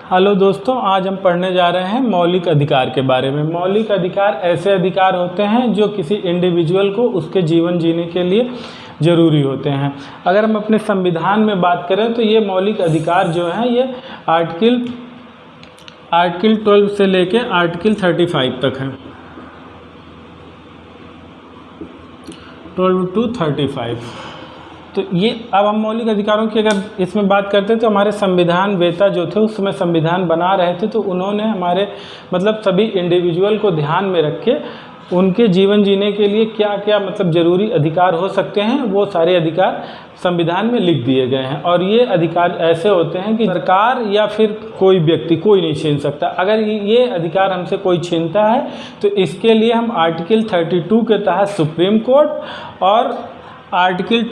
Hello दोस्तों, आज हम पढ़ने जा रहे हैं मौलिक अधिकार के बारे में। मौलिक अधिकार ऐसे अधिकार होते हैं जो किसी इंडिविजुअल को उसके जीवन जीने के लिए ज़रूरी होते हैं। अगर हम अपने संविधान में बात करें तो ये मौलिक अधिकार जो हैं ये आर्टिकल 12 से लेके आर्टिकल 35 तक हैं। 12 to 35। तो ये अब हम मौलिक अधिकारों की अगर इसमें बात करते हैं तो हमारे संविधान वेता जो थे उस समय संविधान बना रहे थे, तो उन्होंने हमारे मतलब सभी इंडिविजुअल को ध्यान में रख के उनके जीवन जीने के लिए क्या क्या मतलब ज़रूरी अधिकार हो सकते हैं वो सारे अधिकार संविधान में लिख दिए गए हैं। और ये अधिकार ऐसे होते हैं कि सरकार या फिर कोई व्यक्ति कोई नहीं छीन सकता। अगर ये अधिकार हमसे कोई छीनता है तो इसके लिए हम आर्टिकल 32 के तहत सुप्रीम कोर्ट और आर्टिकल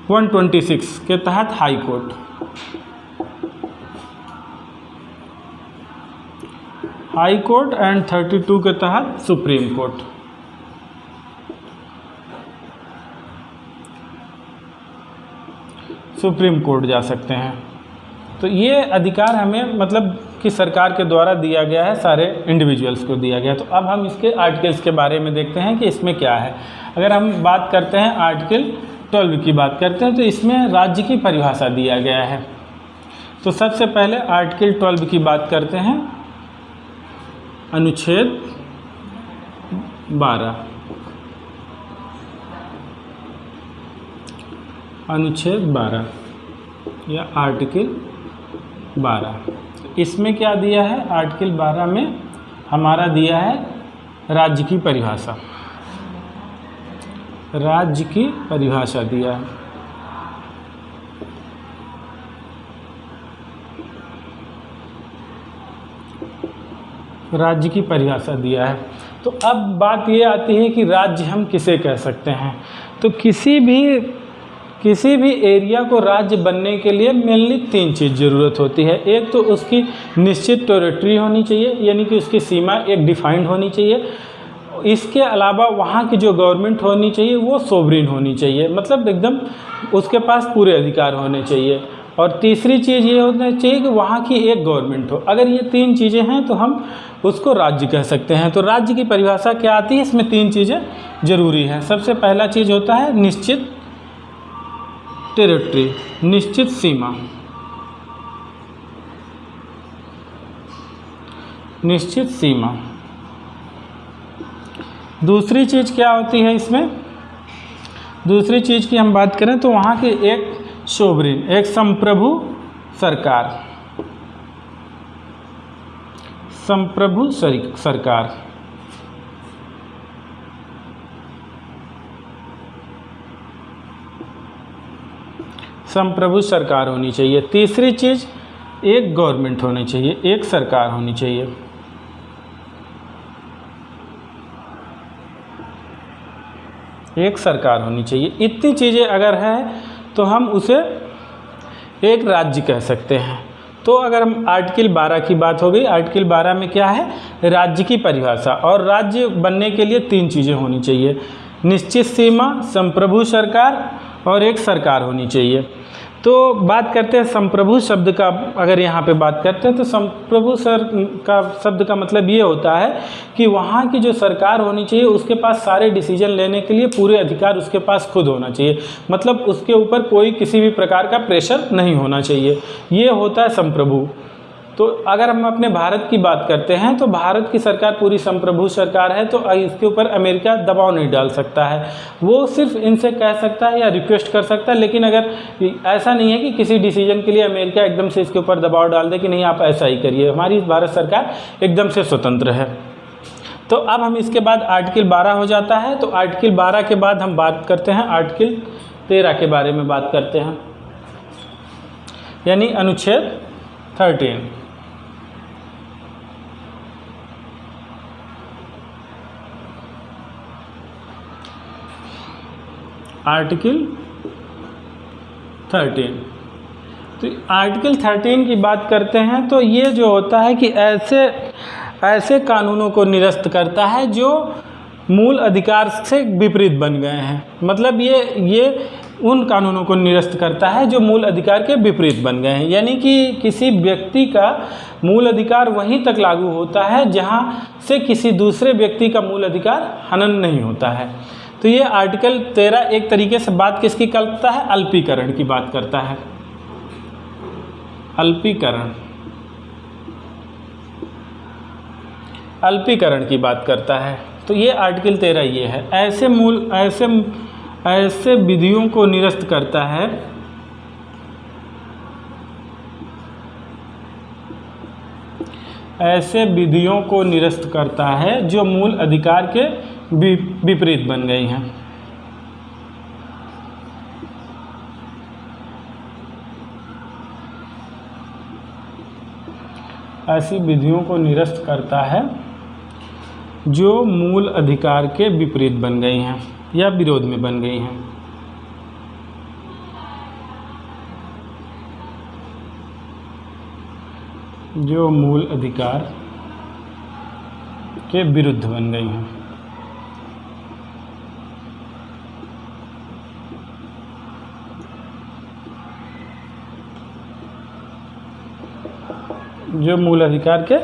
126 के तहत हाई कोर्ट, एंड 32 के तहत सुप्रीम कोर्ट। सुप्रीम कोर्ट जा सकते हैं। तो ये अधिकार हमें मतलब कि सरकार के द्वारा दिया गया है, सारे इंडिविजुअल्स को दिया गया है। तो अब हम इसके आर्टिकल्स के बारे में देखते हैं कि इसमें क्या है। अगर हम बात करते हैं आर्टिकल 12 की बात करते हैं तो इसमें राज्य की परिभाषा दिया गया है। तो सबसे पहले आर्टिकल 12 की बात करते हैं। अनुच्छेद 12, अनुच्छेद 12 या आर्टिकल 12, इसमें क्या दिया है? आर्टिकल 12 में हमारा दिया है राज्य की परिभाषा। राज्य की परिभाषा दिया है। राज्य की परिभाषा दिया है। तो अब बात ये आती है कि राज्य हम किसे कह सकते हैं। तो किसी भी एरिया को राज्य बनने के लिए मेनली 3 चीज़ ज़रूरत होती है। एक तो उसकी निश्चित टेरिटरी होनी चाहिए, यानी कि उसकी सीमा एक डिफाइंड होनी चाहिए। इसके अलावा वहाँ की जो गवर्नमेंट होनी चाहिए वो सोवरिन होनी चाहिए, मतलब एकदम उसके पास पूरे अधिकार होने चाहिए। और तीसरी चीज़ ये होना चाहिए कि वहाँ की एक गवर्नमेंट हो। अगर ये 3 चीज़ें हैं तो हम उसको राज्य कह सकते हैं। तो राज्य की परिभाषा क्या आती है? इसमें 3 चीज़ें ज़रूरी हैं। सबसे पहला चीज़ होता है निश्चित टेरिटरी, निश्चित सीमा। निश्चित सीमा। दूसरी चीज़ क्या होती है इसमें? दूसरी चीज़ की हम बात करें तो वहाँ की एक सोवरिन, एक संप्रभु सरकार। संप्रभु सरकार। संप्रभु सरकार होनी चाहिए। तीसरी चीज़ एक गवर्नमेंट होनी चाहिए, एक सरकार होनी चाहिए। एक सरकार होनी चाहिए। इतनी चीज़ें अगर है तो हम उसे एक राज्य कह सकते हैं। तो अगर हम आर्टिकल 12 की बात हो गई, आर्टिकल 12 में क्या है? राज्य की परिभाषा। और राज्य बनने के लिए 3 चीज़ें होनी चाहिए, निश्चित सीमा, संप्रभु सरकार और एक सरकार होनी चाहिए। तो बात करते हैं संप्रभु शब्द का। अगर यहाँ पे बात करते हैं तो संप्रभु शब्द का मतलब ये होता है कि वहाँ की जो सरकार होनी चाहिए उसके पास सारे डिसीजन लेने के लिए पूरे अधिकार उसके पास खुद होना चाहिए, मतलब उसके ऊपर कोई किसी भी प्रकार का प्रेशर नहीं होना चाहिए। ये होता है संप्रभु। तो अगर हम अपने भारत की बात करते हैं तो भारत की सरकार पूरी संप्रभु सरकार है, तो इसके ऊपर अमेरिका दबाव नहीं डाल सकता है। वो सिर्फ इनसे कह सकता है या रिक्वेस्ट कर सकता है, लेकिन अगर ऐसा नहीं है कि किसी डिसीजन के लिए अमेरिका एकदम से इसके ऊपर दबाव डाल दे कि नहीं आप ऐसा ही करिए। हमारी भारत सरकार एकदम से स्वतंत्र है। तो अब हम इसके बाद आर्टिकल 12 हो जाता है। तो आर्टिकल 12 के बाद हम बात करते हैं आर्टिकल 13 के बारे में बात करते हैं, यानी अनुच्छेद 13। आर्टिकल 13। तो आर्टिकल 13 की बात करते हैं तो ये जो होता है कि ऐसे कानूनों को निरस्त करता है जो मूल अधिकार से विपरीत बन गए हैं। मतलब ये उन कानूनों को निरस्त करता है जो मूल अधिकार के विपरीत बन गए हैं। यानी कि किसी व्यक्ति का मूल अधिकार वहीं तक लागू होता है जहां से किसी दूसरे व्यक्ति का मूल अधिकार हनन नहीं होता है। तो ये आर्टिकल 13 एक तरीके से बात किसकी करता है? अल्पीकरण की बात करता है। अल्पीकरण की बात करता है। तो ये आर्टिकल 13 ये है। ऐसे विधियों को निरस्त करता है जो मूल अधिकार के विपरीत बन गई हैं। ऐसी विधियों को निरस्त करता है जो मूल अधिकार के विपरीत बन गई हैं या विरोध में बन गई हैं। जो मूल अधिकार के विरुद्ध बन गई हैं। जो मूल अधिकार के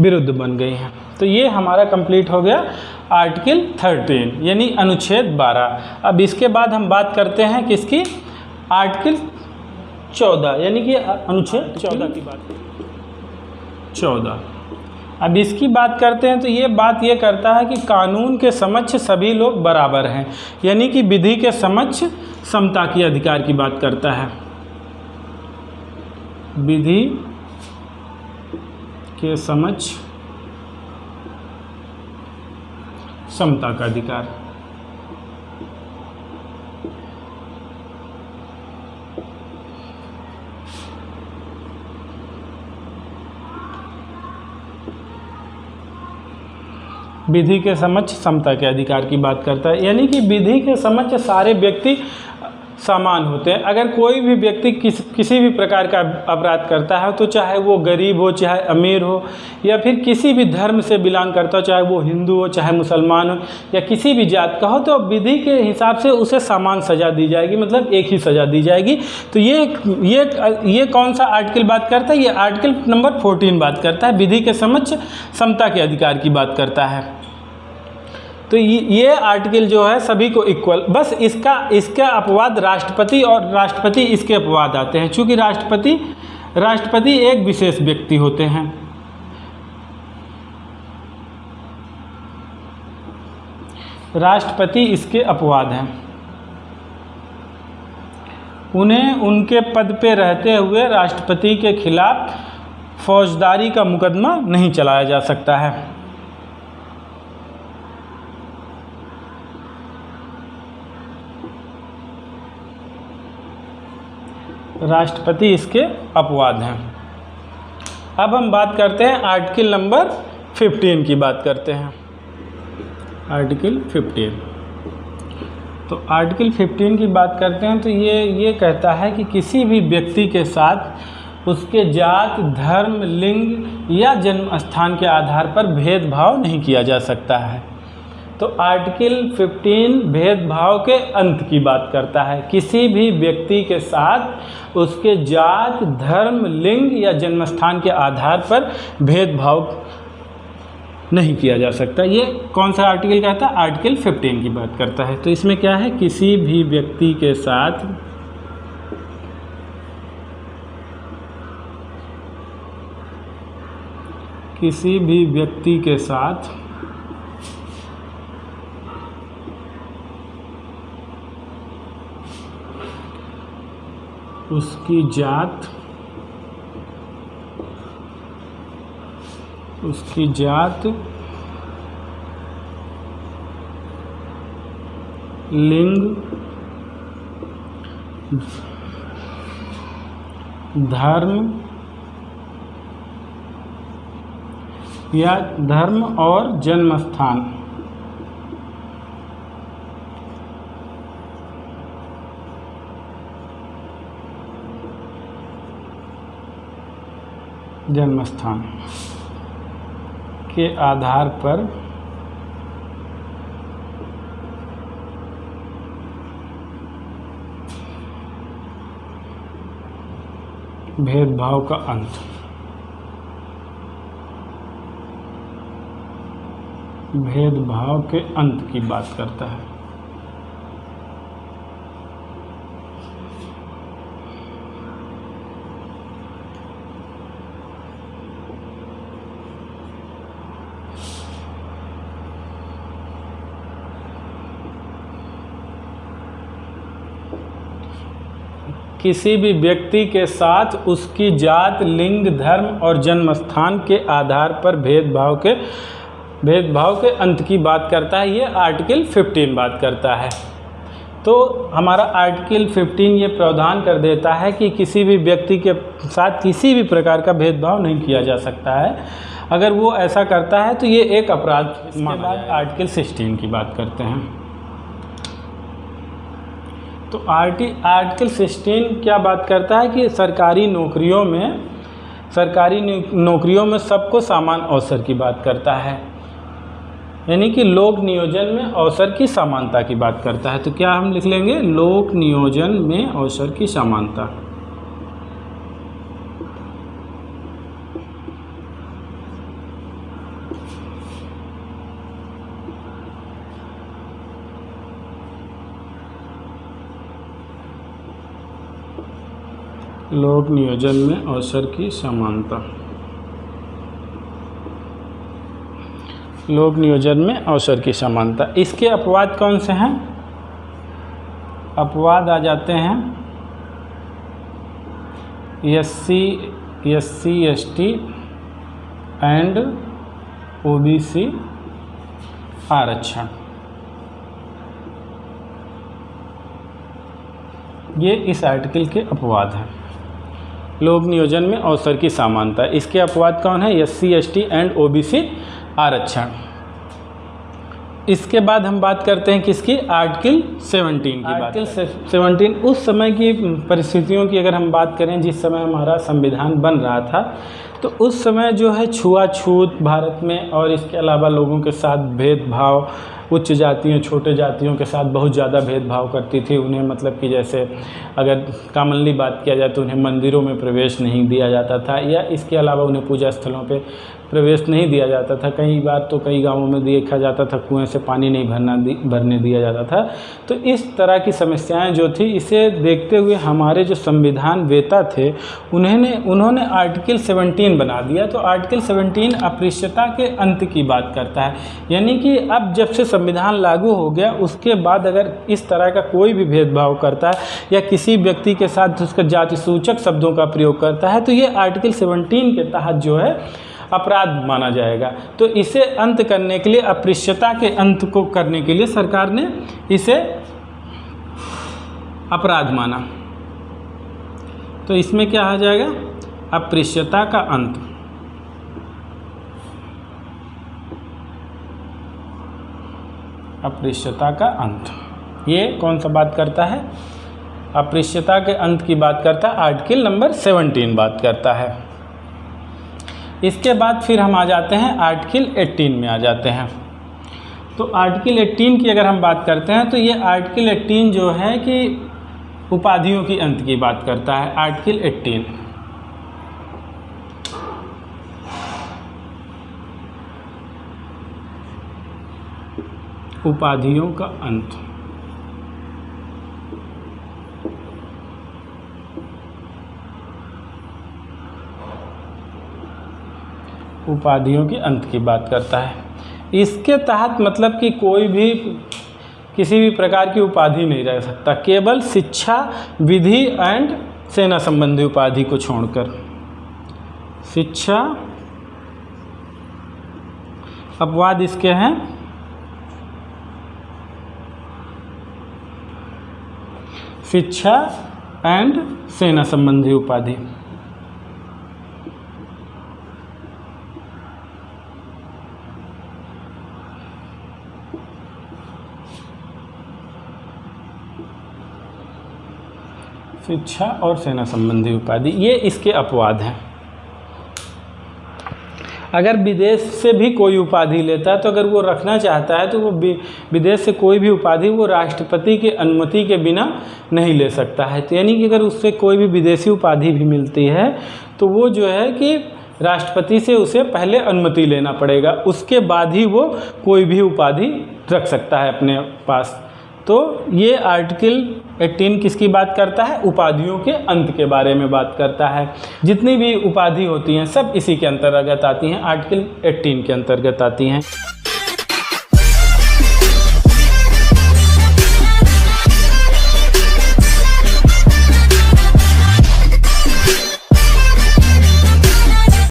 विरुद्ध बन गई हैं। तो ये हमारा कंप्लीट हो गया आर्टिकल 13 यानी अनुच्छेद 12। अब इसके बाद हम बात करते हैं किसकी? आर्टिकल 14 यानी कि अनुच्छेद 14 की बात। 14 अब इसकी बात करते हैं तो ये बात ये करता है कि कानून के समक्ष सभी लोग बराबर हैं, यानी कि विधि के समक्ष समता की अधिकार की बात करता है। विधि के समक्ष समता का अधिकार। विधि के समक्ष समता के अधिकार की बात करता है, यानी कि विधि के समक्ष सारे व्यक्ति समान होते हैं। अगर कोई भी व्यक्ति किसी भी प्रकार का अपराध करता है, तो चाहे वो गरीब हो, चाहे अमीर हो, या फिर किसी भी धर्म से बिलोंग करता हो, चाहे वो हिंदू हो, चाहे मुसलमान हो, या किसी भी जात का हो, तो विधि के हिसाब से उसे समान सज़ा दी जाएगी, मतलब एक ही सज़ा दी जाएगी। तो ये कौन सा आर्टिकल बात करता है? ये आर्टिकल नंबर 14 बात करता है, विधि के समक्ष समता के अधिकार की बात करता है। तो ये आर्टिकल जो है सभी को इक्वल, बस इसका अपवाद राष्ट्रपति और राष्ट्रपति इसके अपवाद आते हैं, क्योंकि राष्ट्रपति एक विशेष व्यक्ति होते हैं। राष्ट्रपति इसके अपवाद हैं। उन्हें उनके पद पे रहते हुए राष्ट्रपति के खिलाफ फौजदारी का मुकदमा नहीं चलाया जा सकता है। राष्ट्रपति इसके अपवाद हैं। अब हम बात करते हैं आर्टिकल नंबर 15 की बात करते हैं। आर्टिकल 15, तो आर्टिकल 15 की बात करते हैं तो ये कहता है कि किसी भी व्यक्ति के साथ उसके जात, धर्म, लिंग या जन्म स्थान के आधार पर भेदभाव नहीं किया जा सकता है। तो आर्टिकल 15 भेदभाव के अंत की बात करता है। किसी भी व्यक्ति के साथ उसके जात, धर्म, लिंग या जन्मस्थान के आधार पर भेदभाव नहीं किया जा सकता। ये कौन सा आर्टिकल कहता है? आर्टिकल 15 की बात करता है। तो इसमें क्या है? किसी भी व्यक्ति के साथ उसकी जात, लिंग, धर्म या धर्म और जन्म स्थान के आधार पर भेदभाव का अंत। भेदभाव के अंत की बात करता है। किसी भी व्यक्ति के साथ उसकी जात, लिंग, धर्म और जन्म स्थान के आधार पर भेदभाव के अंत की बात करता है। ये आर्टिकल 15 बात करता है। तो हमारा आर्टिकल 15 ये प्रावधान कर देता है कि किसी भी व्यक्ति के साथ किसी भी प्रकार का भेदभाव नहीं किया जा सकता है। अगर वो ऐसा करता है तो ये एक अपराध। इसके बाद आर्टिकल 16 की बात करते हैं। तो आर्टिकल 16 क्या बात करता है कि सरकारी नौकरियों में सबको समान अवसर की बात करता है, यानी कि लोक नियोजन में अवसर की समानता की बात करता है। तो क्या हम लिख लेंगे, लोक नियोजन में अवसर की समानता। लोक नियोजन में अवसर की समानता। लोक नियोजन में अवसर की समानता। इसके अपवाद कौन से हैं? अपवाद आ जाते हैं SC ST एंड OBC आरक्षण। ये इस आर्टिकल के अपवाद हैं। लोक नियोजन में अवसर की समानता, इसके अपवाद कौन है? SC ST एंड OBC आरक्षण। इसके बाद हम बात करते हैं किसकी? आर्टिकल 17 की। आर्टिकल 17 उस समय की परिस्थितियों की अगर हम बात करें जिस समय हमारा संविधान बन रहा था, तो उस समय जो है छुआछूत भारत में, और इसके अलावा लोगों के साथ भेदभाव, उच्च जातियों छोटे जातियों के साथ बहुत ज़्यादा भेदभाव करती थी। उन्हें मतलब कि जैसे अगर कॉमनली बात किया जाए तो उन्हें मंदिरों में प्रवेश नहीं दिया जाता था, या इसके अलावा उन्हें पूजा स्थलों पे प्रवेश नहीं दिया जाता था। कई बार तो कई गांवों में देखा जाता था कुएं से पानी नहीं भरने दिया जाता था। तो इस तरह की समस्याएं जो थी, इसे देखते हुए हमारे जो संविधान वेता थे उन्होंने आर्टिकल 17 बना दिया। तो आर्टिकल 17 अस्पृश्यता के अंत की बात करता है, यानी कि अब जब से संविधान लागू हो गया उसके बाद अगर इस तरह का कोई भी भेदभाव करता है या किसी व्यक्ति के साथ उसका जाति सूचक शब्दों का प्रयोग करता है, तो ये आर्टिकल 17 के तहत जो है अपराध माना जाएगा। तो इसे अंत करने के लिए, अस्पृश्यता के अंत को करने के लिए सरकार ने इसे अपराध माना। तो इसमें क्या आ जाएगा? अस्पृश्यता का अंत। अस्पृश्यता का अंत ये कौन सा बात करता है? अस्पृश्यता के अंत की बात करता है। आर्टिकल नंबर 17 बात करता है। इसके बाद फिर हम आ जाते हैं आर्टिकल 18 में आ जाते हैं। तो आर्टिकल 18 की अगर हम बात करते हैं तो ये आर्टिकल 18 जो है कि उपाधियों की अंत की बात करता है। आर्टिकल 18 उपाधियों का अंत। उपाधियों के अंत की बात करता है। इसके तहत मतलब कि कोई भी किसी भी प्रकार की उपाधि नहीं रह सकता, केवल शिक्षा, विधि एंड सेना संबंधी उपाधि को छोड़कर। शिक्षा, अपवाद इसके हैं शिक्षा एंड सेना संबंधी उपाधि। शिक्षा और सेना संबंधी उपाधि ये इसके अपवाद हैं। अगर विदेश से भी कोई उपाधि लेता है तो अगर वो रखना चाहता है तो वो विदेश से कोई भी उपाधि वो राष्ट्रपति की अनुमति के बिना नहीं ले सकता है। तो यानी कि अगर उससे कोई भी विदेशी उपाधि भी मिलती है तो वो जो है कि राष्ट्रपति से उसे पहले अनुमति लेना पड़ेगा, उसके बाद ही वो कोई भी उपाधि रख सकता है अपने पास। तो ये आर्टिकल 18 किसकी बात करता है? उपाधियों के अंत के बारे में बात करता है। जितनी भी उपाधि होती हैं सब इसी के अंतर्गत आती हैं, आर्टिकल 18 के अंतर्गत आती हैं।